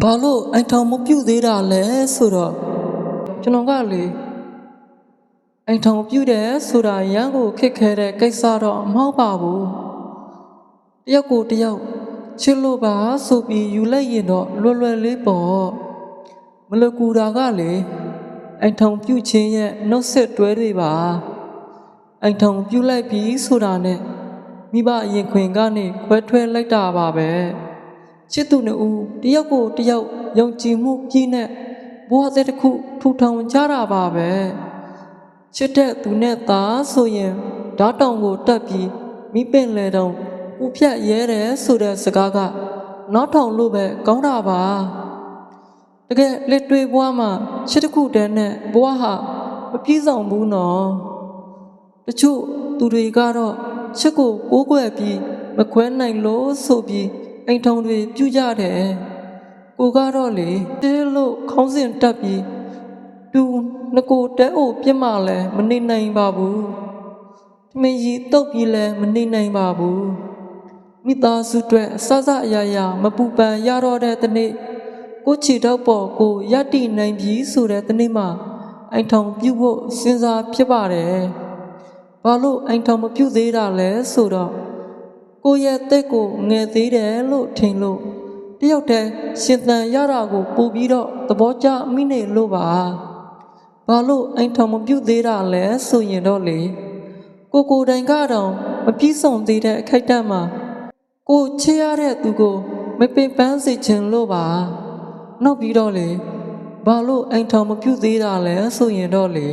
ဘာလို့အိမ်ထောင်မပြုတ်သေးတာလဲဆိုတော့ကျွန်တော်ကလေအိမ်ထောင်ပြုတ်တယ်ဆိုတာရန်ကိုခက်ခဲတဲ့ကိစ္စတော့မဟုတ်ပါဘူးတယောက်ကိုတယောက်ချစ်လို့ပါဆိုပြီးယူလိုက်ရင်တော့လွယ်လွယ်လေးပေါ့မလွယ်ကူတာကလေအိမ်ထောင်ပြုတ်ခြင်းရဲ့နှုတ်ဆက်တွဲတွေပါအိမ်ထောင်ပြုတ်လိုက်ပြီးဆိုတာနဲ့မိဘအရင်ခွင်ကနေခွဲထွက်လိုက်တာပါပဲချစ်သူနှစ်ဦးတယောက်ကိုတယောက်ယုံကြည်မှုကြီးနဲ့ဘဝသက်တစ်ခုထူထောင်ကြတာပါပဲချစ်တဲ့သူနဲ့သားဆိုရင်ဓာတ်တောင်ကိုတက်ပြီးမိပင်လေတောင်ပူဖြတ်ရဲတယ်ဆိုတဲ့စကားကနောက်ထောင်လို့ပဲကောင်းတာပါတကယ်လက်တွေ့ဘဝမှာချစ်တစ်ခုတည်းနဲ့ဘဝဟာမပြည့်စုံဘူးနော်တချို့သူတွေကတော့ချစ်ကိုကိုးကွယ်ပြီးမခွဲနိုင်လို့ဆိုပြီးအိမ်ထောင်တွေပြုကြတယ်ကိုကတော့လေတဲလို့ခေါင်းစဉ်တက်ပြီးတူငကိုတဲအိုပြစ်မှလည်းမနေနိုင်ပါဘူးထမင်းကြီးတုတ်ပြီးလည်းမနေနိုင်ပါဘူးမိသားစုအတွက်အစစအရာရာမပူပန်ရတော့တဲ့တနေ့ကိုချီတော့ပေါ်ကိုရတ္တိနိုင်ပြီဆိုတဲ့တနေ့မှာအိမ်ထောင်ပြုဖို့စဉ်းစားဖြစ်ပါတယ်ဘာလို့အိမ်ထောင်မပြုသေးတာလဲဆိုတော့ကိုရဲ့တဲ့ကိုငယ်သေးတယ်လို့ထင်လို့တယောက်တည်းရှင်သန်ရတာကိုပို့ပြီးတော့သဘောကျမိနေလို့ပါဘာလို့အိမ်ထောင်မပြုသေးတာလဲဆိုရင်တော့လေကိုတိုင်ကတော့မပြည့်စုံသေးတဲ့အခိုက်အတန့်မှာကိုချစ်ရတဲ့သူကိုမပင်ပန်းစေချင်လို့ပါနောက်ပြီးတော့လေဘာလို့အိမ်ထောင်မပြုသေးတာလဲဆိုရင်တော့လေ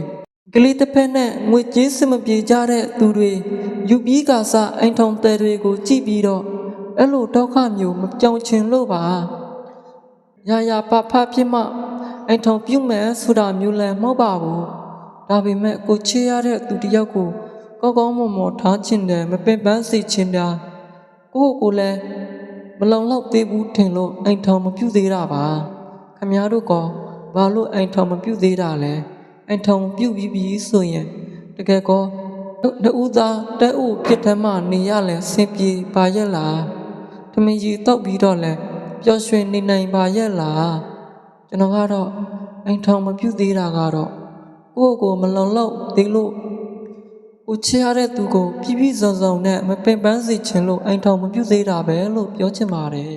ကလေးတစ်ဖက်နဲ့ငွေကြေးစမပြေကြတဲ့သူတွေယူပြီးကာစအိမ်ထောင်တဲတွေကိုကြည့်ပြီးတော့အဲ့လိုဒုက္ခမျိုးမကြောင်ချင်လို့ပါရာရာပဖဖြစ်မှအိမ်ထောင်ပြုမယ်ဆိုတာမျိုးလည်းမဟုတ်ပါဘူးဒါပေမဲ့ကိုချေရတဲ့သူတယောက်ကိုကောင်းကောင်းမွန်မွန်ထားချင်တယ်မပင်ပန်းစေချင်တာကိုလည်းမလုံလောက်သေးဘူးထင်လို့အိမ်ထောင်မပြုသေးတာပါခမများတို့ကဘာလို့အိမ်ထောင်မပြုသေးတာလဲအိမ်ထောင်ပြုတ်ပြီးဆိုရင်တကယ်ကောနှစ်ဦးသားတဲအိုဖြစ်တဲ့မှနေရလဲဆင်ပြေပါရဲ့လားထမင်းကြီးတောက်ပြီးတော့လဲပျော်ရွှင်နေနိုင်ပါရဲ့လားကျွန်တော်ကတော့အိမ်ထောင်မပြုတ်သေးတာကတော့ကိုမလုံလောက်သေးလို့ကိုချရတဲ့သူကိုပြည့်ပြည့်စုံစုံနဲ့မပင်ပန်းစေချင်လို့အိမ်ထောင်မပြုတ်သေးတာပဲလို့ပြောချင်ပါတယ်